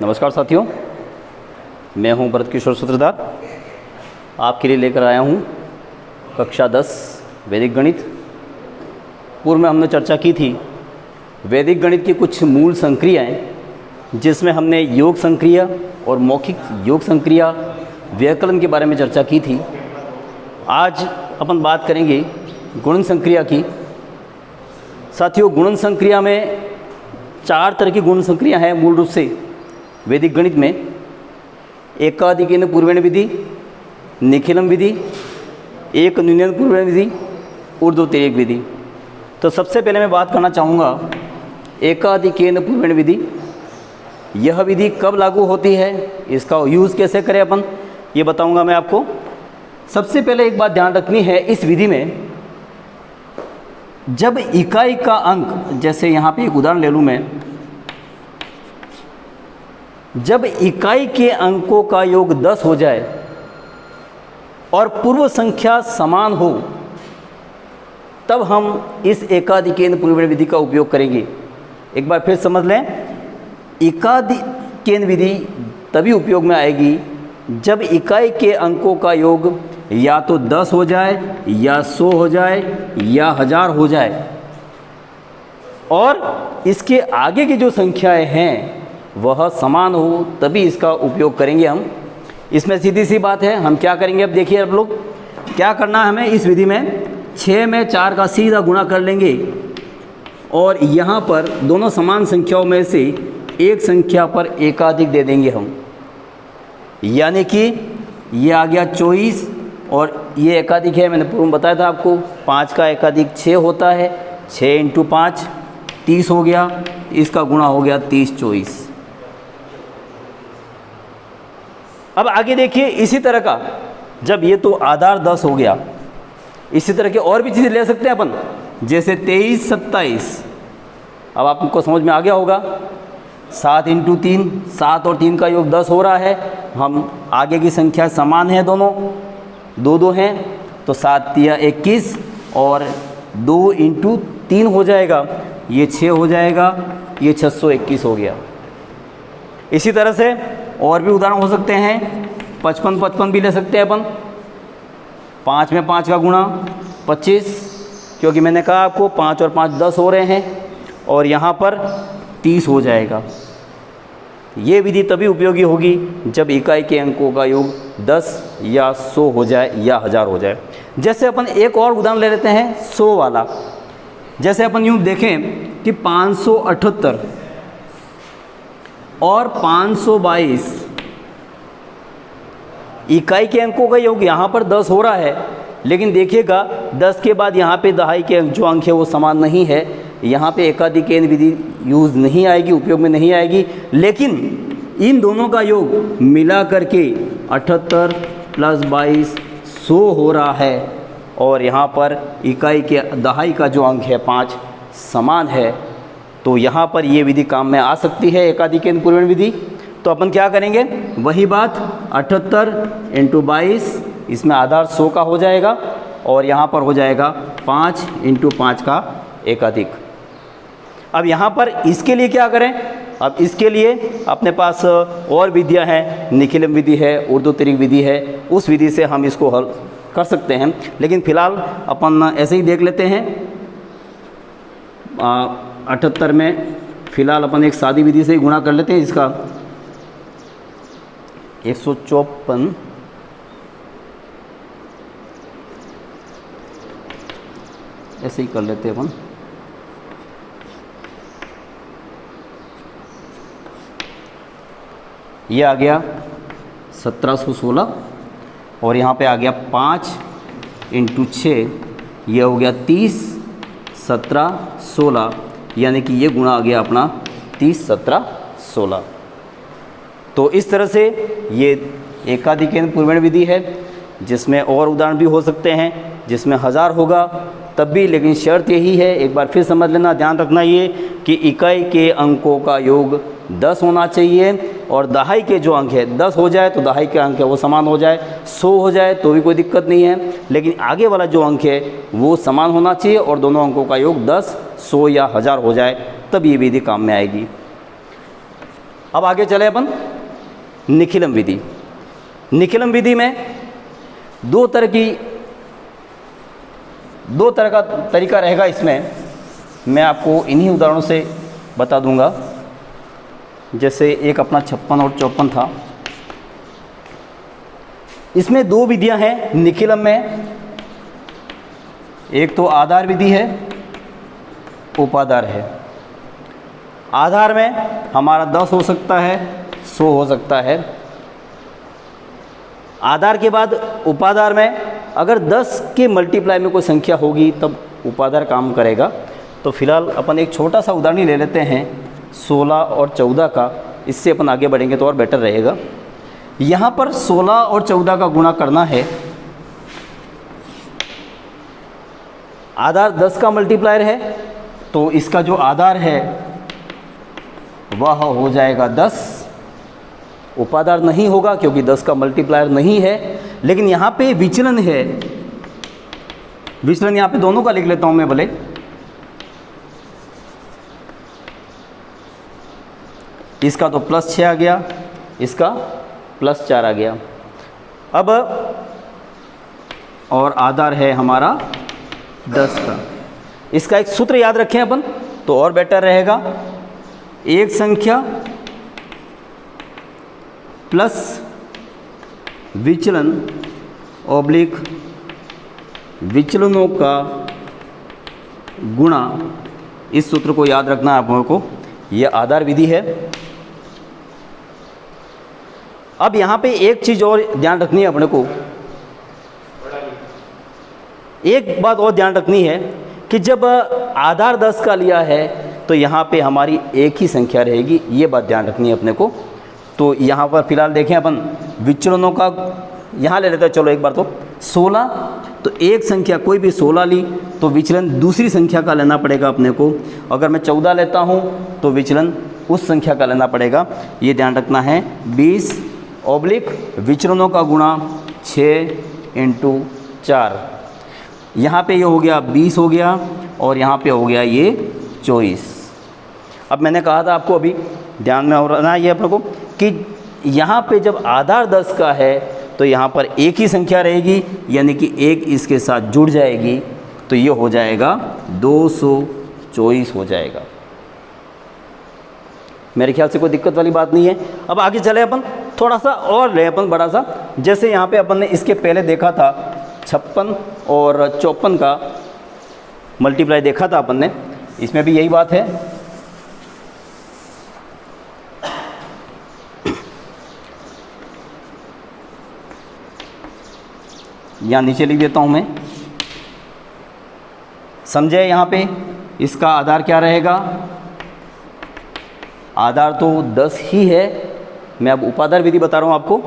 नमस्कार साथियों, मैं हूं भरत किशोर सूत्रधार। आपके लिए लेकर आया हूं कक्षा 10 वैदिक गणित। पूर्व में हमने चर्चा की थी वैदिक गणित की कुछ मूल संक्रियाएं, जिसमें हमने योग संक्रिया और मौखिक योग संक्रिया व्याकरण के बारे में चर्चा की थी। आज अपन बात करेंगे गुणन संक्रिया की। साथियों, गुणन संक्रिया में 4 तरह की गुणन संक्रिया हैं मूल रूप से वैदिक गणित में। एकाधिकेन पूर्वेण विधि, निखिलम विधि, एक न्यूनन पूर्वेण विधि, ऊर्ध्वतिर्यक विधि। तो सबसे पहले मैं बात करना चाहूँगा एकाधिकेन पूर्वेण विधि। यह विधि कब लागू होती है, इसका यूज़ कैसे करें अपन, ये बताऊँगा मैं आपको। सबसे पहले एक बात ध्यान रखनी है, इस विधि में जब इकाई का अंक, जैसे यहाँ पे एक उदाहरण ले लूँ मैं, जब इकाई के अंकों का योग 10 हो जाए और पूर्व संख्या समान हो, तब हम इस एकाधिकेन पूर्वेण विधि का उपयोग करेंगे। एक बार फिर समझ लें, एकाधिकेन विधि तभी उपयोग में आएगी जब इकाई के अंकों का योग या तो 10 हो जाए, या 100 हो जाए, या 1000 हो जाए, और इसके आगे की जो संख्याएं हैं वह समान हो, तभी इसका उपयोग करेंगे हम। इसमें सीधी सी बात है, हम क्या करेंगे, अब देखिए आप लोग क्या करना है हमें इस विधि में। 6 में 4 का सीधा गुणा कर लेंगे और यहाँ पर दोनों समान संख्याओं में से एक संख्या पर एकाधिक दे देंगे हम, यानी कि ये आ गया 24 और ये एकाधिक है। मैंने पूर्व में बताया था आपको 5 का एकाधिक 6 होता है। 6 × 5 30 हो गया, इसका गुणा हो गया 30 24। अब आगे देखिए, इसी तरह का जब ये तो आधार 10 हो गया, इसी तरह के और भी चीज़ें ले सकते हैं अपन, जैसे 23 27। अब आपको समझ में आ गया होगा, 7 × 3, 7 और 3 का योग 10 हो रहा है। हम आगे की संख्या समान है, दोनों 2 हैं, तो 7 × 21 और 2 × 3 हो जाएगा, ये 6 हो जाएगा, ये 621 हो गया। इसी तरह से और भी उदाहरण हो सकते हैं। 55 55 भी ले सकते हैं अपन। 5 में 5 का गुणा 25, क्योंकि मैंने कहा आपको 5 और 5 10 हो रहे हैं, और यहाँ पर 30 हो जाएगा। ये विधि तभी उपयोगी होगी जब इकाई के अंकों का योग 10 या 100 हो जाए या 1000 हो जाए। जैसे अपन एक और उदाहरण ले लेते हैं 100 वाला। जैसे अपन यूँ देखें कि 578 और 522, इकाई के अंकों का योग यहाँ पर 10 हो रहा है, लेकिन देखिएगा 10 के बाद यहाँ पे दहाई के जो अंक है वो समान नहीं है। यहाँ पे एकाधिकेन विधि यूज़ नहीं आएगी, उपयोग में नहीं आएगी, लेकिन इन दोनों का योग मिला करके 78 + 22 100 हो रहा है, और यहाँ पर इकाई के दहाई का जो अंक है 5 समान है। तो यहाँ पर ये विधि काम में आ सकती है, एकाधिकेन पूर्वेण विधि। तो अपन क्या करेंगे, वही बात 78 × 22, इसमें आधार 100 का हो जाएगा, और यहाँ पर हो जाएगा 5 × 5 का एकाधिक। अब यहाँ पर इसके लिए क्या करें, अब इसके लिए अपने पास और विधियाँ हैं, निखिलम विधि है, ऊर्ध्वतिर्यक विधि है, उस विधि से हम इसको हल कर सकते हैं। लेकिन फिलहाल अपन ऐसे ही देख लेते हैं। 78 में फिलहाल अपन एक सादी विधि से ही गुणा कर लेते हैं। इसका 154 ऐसे ही कर लेते हैं अपन। ये आ गया 1716, और यहाँ पे आ गया 5 × 6, ये हो गया 30 17 16, यानी कि ये गुणा आ गया अपना 30 17 16। तो इस तरह से ये एकाधिकेन पूर्वेण विधि है, जिसमें और उदाहरण भी हो सकते हैं, जिसमें 1000 होगा तब भी, लेकिन शर्त यही है, एक बार फिर समझ लेना, ध्यान रखना ये कि इकाई के अंकों का योग 10 होना चाहिए, और दहाई के जो अंक है 10 हो जाए तो दहाई के अंक है वो समान हो जाए, 100 हो जाए तो भी कोई दिक्कत नहीं है, लेकिन आगे वाला जो अंक है वो समान होना चाहिए, और दोनों अंकों का योग 10 100 या 1000 हो जाए, तब ये विधि काम में आएगी। अब आगे चले अपन निखिलम विधि। निखिलम विधि में दो तरह का तरीका रहेगा। इसमें मैं आपको इन्हीं उदाहरणों से बता दूंगा। जैसे एक अपना 56 और 54 था। इसमें दो विधियां हैं निखिलम में। एक तो आधार विधि है, उपाधार है। आधार में हमारा 10 हो सकता है, 100 हो सकता है। आधार के बाद उपाधार में अगर 10 के मल्टीप्लाई में कोई संख्या होगी तब उपाधार काम करेगा। तो फिलहाल अपन एक छोटा सा उदाहरण ले लेते हैं 16 और 14 का। इससे अपन आगे बढ़ेंगे तो और बेटर रहेगा। यहाँ पर 16 और 14 का गुणा करना है। आधार 10 का मल्टीप्लायर है तो इसका जो आधार है वह हो जाएगा 10। उपाधार नहीं होगा क्योंकि 10 का मल्टीप्लायर नहीं है। लेकिन यहाँ पे विचलन है। विचलन यहाँ पे दोनों का लिख लेता हूँ मैं भले। इसका तो +6 आ गया, इसका +4 आ गया। अब और आधार है हमारा 10 का। इसका एक सूत्र याद रखें अपन तो और बेटर रहेगा। एक संख्या प्लस विचलन ऑब्लिक विचलनों का गुणा। इस सूत्र को याद रखना है आप लोगों को। यह आधार विधि है। अब यहाँ पे एक चीज़ और ध्यान रखनी है अपने को। एक बात और ध्यान रखनी है कि जब आधार 10 का लिया है तो यहाँ पे हमारी एक ही संख्या रहेगी। ये बात ध्यान रखनी है अपने को। तो यहाँ पर फिलहाल देखें अपन विचलनों का यहाँ ले लेते हैं। चलो एक बार तो 16, तो एक संख्या कोई भी 16 ली तो विचलन दूसरी संख्या का लेना पड़ेगा अपने को। अगर मैं 14 लेता हूँ तो विचलन उस संख्या का लेना पड़ेगा। ये ध्यान रखना है। 20 ऑब्लिक विचलनों का गुणा 6 × 4। यहाँ पे ये हो गया 20 हो गया और यहाँ पे हो गया ये 24। अब मैंने कहा था आपको अभी ध्यान में हो रहा है ये अपने को कि यहाँ पे जब आधार 10 का है तो यहाँ पर एक ही संख्या रहेगी, यानी कि एक इसके साथ जुड़ जाएगी। तो ये हो जाएगा 224 हो जाएगा। मेरे ख्याल से कोई दिक्कत वाली बात नहीं है। अब आगे चले अपन थोड़ा सा और ले अपन बड़ा सा। जैसे यहाँ पे अपन ने इसके पहले देखा था 56 और 54 का मल्टीप्लाई देखा था अपन ने। इसमें भी यही बात है। यहाँ नीचे लिख देता हूँ मैं। समझे यहाँ पे इसका आधार क्या रहेगा? आधार तो 10 ही है। मैं अब उपाधार विधि बता रहा हूँ आपको।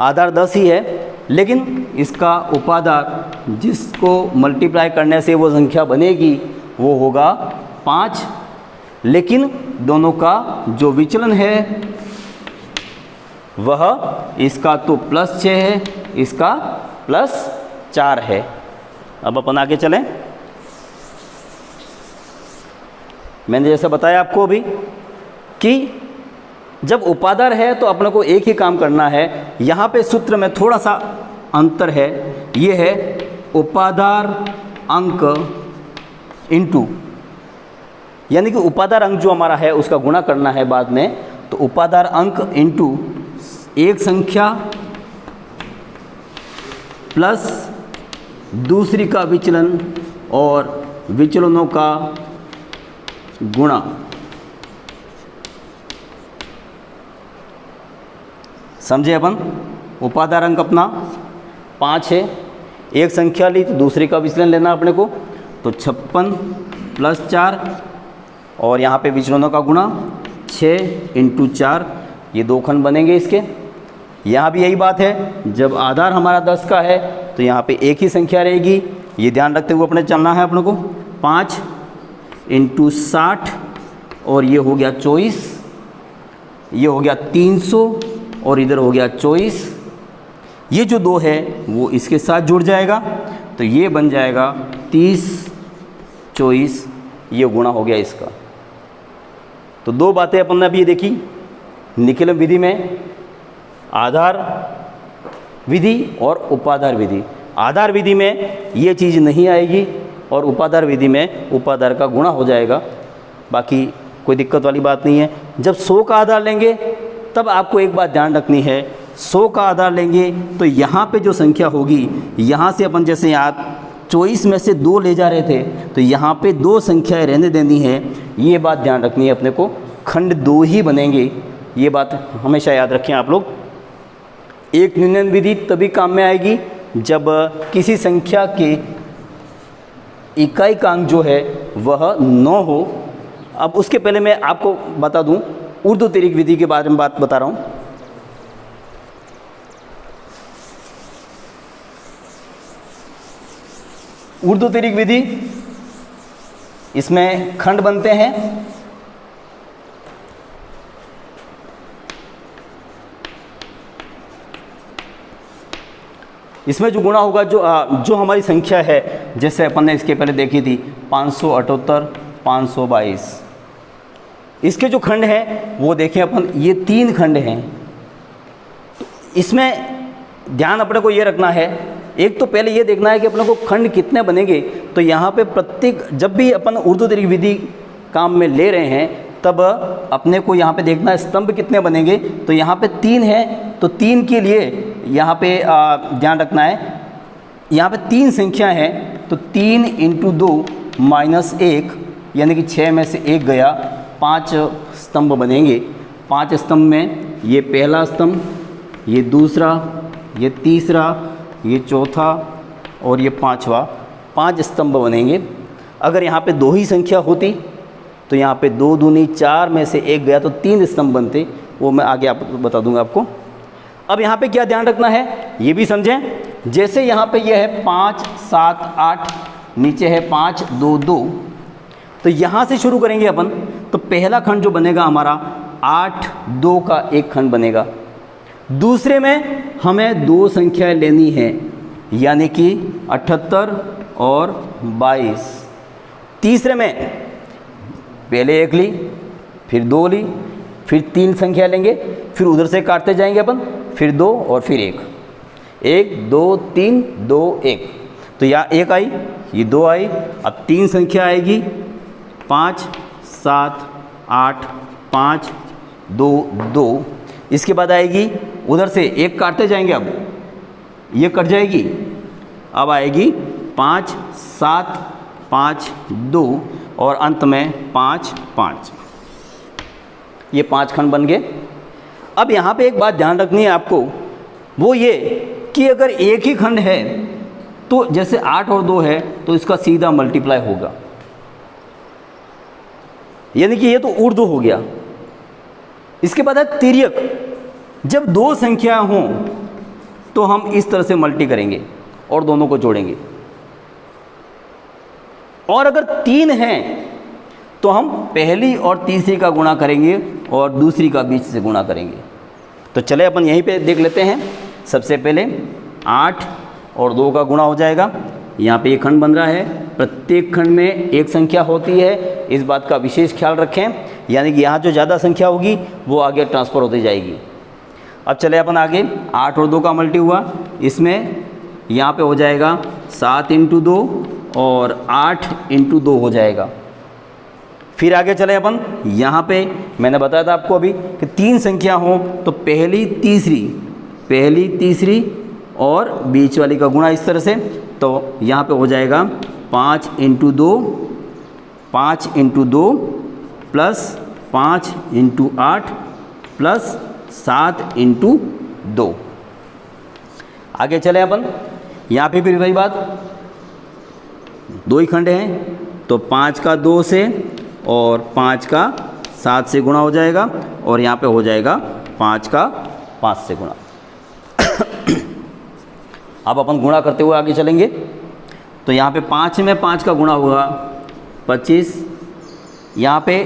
आधार 10 ही है लेकिन इसका उपाधार जिसको मल्टीप्लाई करने से वो संख्या बनेगी वो होगा 5। लेकिन दोनों का जो विचलन है वह इसका तो +6 है, इसका +4 है। अब अपन आगे चलें। मैंने जैसा बताया आपको अभी कि जब उपाधार है तो अपने को एक ही काम करना है। यहाँ पे सूत्र में थोड़ा सा अंतर है। ये है उपाधार अंक इंटू, यानी कि उपाधार अंक जो हमारा है उसका गुणा करना है बाद में। तो उपाधार अंक इंटू एक संख्या प्लस दूसरी का विचलन और विचलनों का गुणा। समझे अपन? उपाधार अंक अपना 5 है। एक संख्या ली तो दूसरे का विचलन लेना अपने को। तो 56 + 4 और यहाँ पे विचलनों का गुणा 6 × 4। ये 2 खंड बनेंगे इसके। यहाँ भी यही बात है। जब आधार हमारा 10 का है तो यहाँ पे एक ही संख्या रहेगी। ये ध्यान रखते हुए अपने चलना है अपने को। 5 × 60 और ये हो गया 24। ये हो गया 300 और इधर हो गया 24। ये जो 2 है वो इसके साथ जुड़ जाएगा तो ये बन जाएगा 30 24। ये गुणा हो गया इसका। तो दो बातें अपन ने अभी ये देखी, निकलम विधि में आधार विधि और उपाधार विधि। आधार विधि में ये चीज़ नहीं आएगी और उपाधार विधि में उपाधार का गुणा हो जाएगा, बाकी कोई दिक्कत वाली बात नहीं है। जब 100 का आधार लेंगे तब आपको एक बात ध्यान रखनी है, 100 का आधार लेंगे तो यहाँ पे जो संख्या होगी, यहाँ से अपन जैसे आप 24 में से 2 ले जा रहे थे तो यहाँ पे 2 संख्याएं रहने देनी है, ये बात ध्यान रखनी है अपने को। खंड 2 ही बनेंगे, ये बात हमेशा याद रखें आप लोग। एक न्यूनन विधि तभी काम में आएगी जब किसी संख्या के इकाईकांक जो है वह 9 हो। अब उसके पहले मैं आपको बता दूं, ऊर्ध्वतिरिक्त विधि के बारे में बात बता रहा हूं। ऊर्ध्वतिरिक्त विधि, इसमें खंड बनते हैं इसमें जो गुणा होगा, जो हमारी संख्या है, जैसे अपन ने इसके पहले देखी थी 578, 522, इसके जो खंड हैं वो देखें अपन, ये 3 खंड हैं। इसमें ध्यान अपने को ये रखना है, एक तो पहले ये देखना है कि अपने को खंड कितने बनेंगे। तो यहाँ पे प्रत्येक, जब भी अपन ऊर्ध्वतिरिक्त विधि काम में ले रहे हैं तब अपने को यहाँ पे देखना है स्तंभ कितने बनेंगे। तो यहाँ पे 3 है, तो 3 के लिए यहाँ पे ध्यान रखना है, यहाँ पे 3 संख्या है तो 3 × 2 - 1 यानी कि 6 में से 1 गया, 5 स्तंभ बनेंगे। 5 स्तंभ में ये पहला स्तंभ, ये दूसरा, ये तीसरा, ये चौथा और ये 5वां, 5 स्तंभ बनेंगे। अगर यहाँ पे 2 ही संख्या होती तो यहाँ पे 2 दूनी 4 में से 1 गया तो 3 स्तंभ बनते, वो मैं आगे आप बता दूंगा आपको। अब यहाँ पे क्या ध्यान रखना है ये भी समझें, जैसे यहाँ पे ये है 5 7 8, नीचे है 5 2 2, तो यहाँ से शुरू करेंगे अपन। तो पहला खंड जो बनेगा हमारा 8 2 का एक खंड बनेगा। दूसरे में हमें 2 संख्याएं लेनी है यानी कि 78 और 22। तीसरे में पहले 1 ली, फिर 2 ली, फिर 3 संख्या लेंगे, फिर उधर से काटते जाएंगे अपन, फिर 2 और फिर 1, 1 2 3 2 1। तो यहाँ 1 आई, ये 2 आई, अब 3 संख्या आएगी 5 7 8 5 2 2। इसके बाद आएगी उधर से 1 काटते जाएंगे, अब ये कट जाएगी, अब आएगी 5 7 5 2 और अंत में 5 5। ये 5 खंड बन गए। अब यहाँ पे एक बात ध्यान रखनी है आपको, वो ये कि अगर एक ही खंड है तो जैसे 8 और 2 है तो इसका सीधा मल्टीप्लाई होगा, यानी कि ये तो ऊर्ध्व हो गया। इसके बाद है तिर्यक। जब 2 संख्या हों तो हम इस तरह से मल्टी करेंगे और दोनों को जोड़ेंगे, और अगर 3 हैं तो हम पहली और तीसरी का गुणा करेंगे और दूसरी का बीच से गुणा करेंगे। तो चले अपन यहीं पे देख लेते हैं। सबसे पहले 8 और 2 का गुणा हो जाएगा। यहाँ पे एक खंड बन रहा है, प्रत्येक खंड में एक संख्या होती है, इस बात का विशेष ख्याल रखें, यानी कि यहाँ जो ज़्यादा संख्या होगी वो आगे ट्रांसफ़र होती जाएगी। अब चले अपन आगे, 8 और 2 का मल्टी हुआ, इसमें यहाँ पे हो जाएगा 7 × 2 और 8 × 2 हो जाएगा। फिर आगे चले अपन, यहाँ पे मैंने बताया था आपको अभी कि 3 संख्या हो तो पहली तीसरी और बीच वाली का गुणा इस तरह से। तो यहाँ पे हो जाएगा 5 × 2 प्लस 5 × 8 प्लस 7 × 2। आगे चले अपन, यहाँ पे फिर वही बात, 2 ही खंड हैं तो 5 का 2 से और 5 का 7 से गुणा हो जाएगा, और यहाँ पे हो जाएगा 5 का 5 से गुणा। अब अपन गुणा करते हुए आगे चलेंगे। तो यहाँ पे 5 में 5 का गुणा होगा 25, यहाँ पे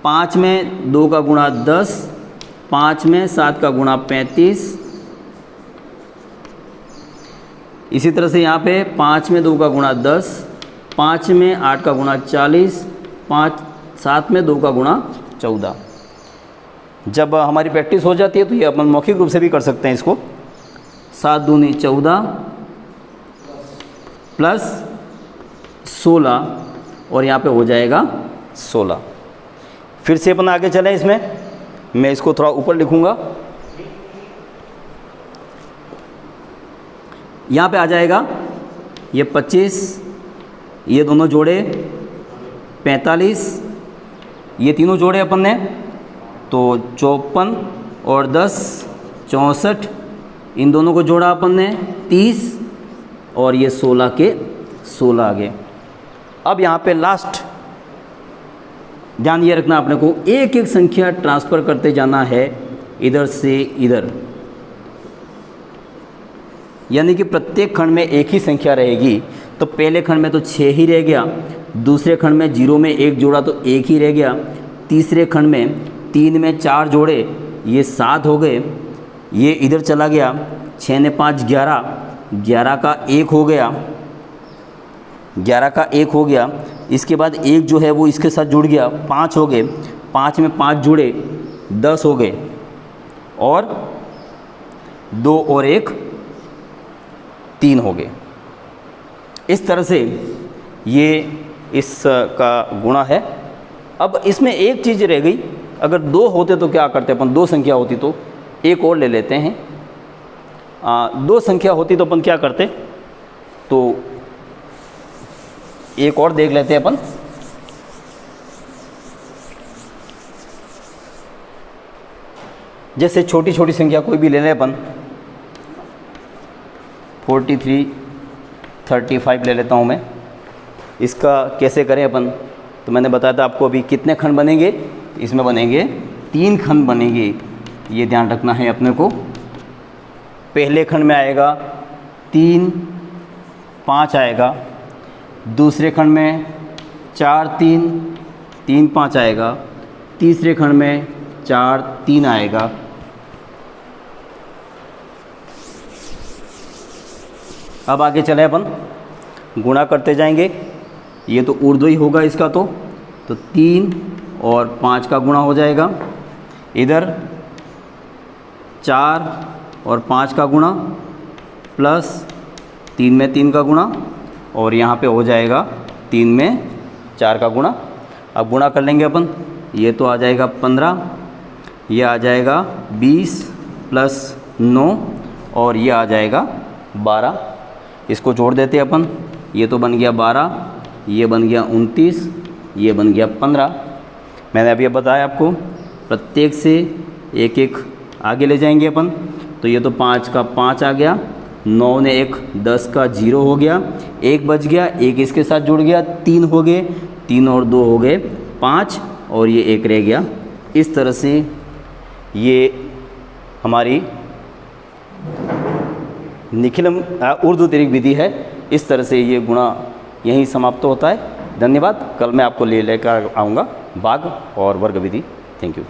5 में 2 का गुणा 10, 5 में 7 का गुणा 35, इसी तरह से यहाँ पे 5 में 2 का गुणा 10, 5 में 8 का गुणा 40, 7 में 2 का गुणा 14। जब हमारी प्रैक्टिस हो जाती है तो ये अपन मौखिक रूप से भी कर सकते हैं इसको। 7 दूनी 14 प्लस 16 और यहाँ पे हो जाएगा 16। फिर से अपन आगे चलें इसमें, मैं इसको थोड़ा ऊपर लिखूँगा। यहाँ पे आ जाएगा ये 25, ये दोनों जोड़े 45, ये तीनों जोड़े अपन ने तो 54 और 10 64, इन दोनों को जोड़ा अपन ने 30 और ये 16 के 16 आ गए। अब यहाँ पे लास्ट ध्यान ये रखना अपने को, एक एक संख्या ट्रांसफ़र करते जाना है इधर से इधर, यानी कि प्रत्येक खंड में एक ही संख्या रहेगी। तो पहले खंड में तो 6 ही रह गया, दूसरे खंड में 0 में 1 जोड़ा तो 1 ही रह गया, तीसरे खंड में 3 में 4 जोड़े ये 7 हो गए, ये इधर चला गया, 6 ने 5 11, 11 का 1 हो गया, 11 का 1 हो गया। इसके बाद 1 जो है वो इसके साथ जुड़ गया, 5 हो गए, 5 में 5 जुड़े 10 हो गए, और 2 और 1 3 हो गए। इस तरह से ये इसका गुणा है। अब इसमें एक चीज़ रह गई, अगर 2 होते तो क्या करते अपन, 2 संख्या होती तो एक और ले लेते हैं। 2 संख्या होती तो अपन क्या करते, तो एक और देख लेते हैं अपन। जैसे छोटी छोटी संख्या कोई भी ले लें अपन, 43 35 ले लेता हूँ मैं। इसका कैसे करें अपन, तो मैंने बताया था आपको अभी कितने खंड बनेंगे, इसमें बनेंगे 3 खंड बनेंगे, ये ध्यान रखना है अपने को। पहले खंड में आएगा 3 5 आएगा, दूसरे खंड में 4 3 3 5 आएगा, तीसरे खंड में 4 3 आएगा। अब आगे चले अपन, गुणा करते जाएंगे। ये तो ऊर्ध्व ही होगा इसका, तो 3 और 5 का गुणा हो जाएगा, इधर 4 और 5 का गुणा प्लस 3 में 3 का गुणा, और यहाँ पे हो जाएगा 3 में 4 का गुणा। अब गुणा कर लेंगे अपन, ये तो आ जाएगा 15, ये आ जाएगा 20 प्लस 9 और ये आ जाएगा 12। इसको जोड़ देते हैं अपन, ये तो बन गया 12, ये बन गया 29, ये बन गया 15। मैंने अभी बताया आपको, प्रत्येक से एक एक आगे ले जाएंगे अपन। तो ये तो 5 का 5 आ गया, 9 ने 1 10 का 0 हो गया, 1 बच गया, 1 इसके साथ जुड़ गया, 3 हो गए, 3 और 2 हो गए 5, और ये 1 रह गया। इस तरह से ये हमारी निखिलम ऊर्ध्वतिरिक्त विधि है। इस तरह से ये गुणा यहीं समाप्त होता है। धन्यवाद। कल मैं आपको लेकर आऊँगा भाग और वर्ग विधि। Thank you.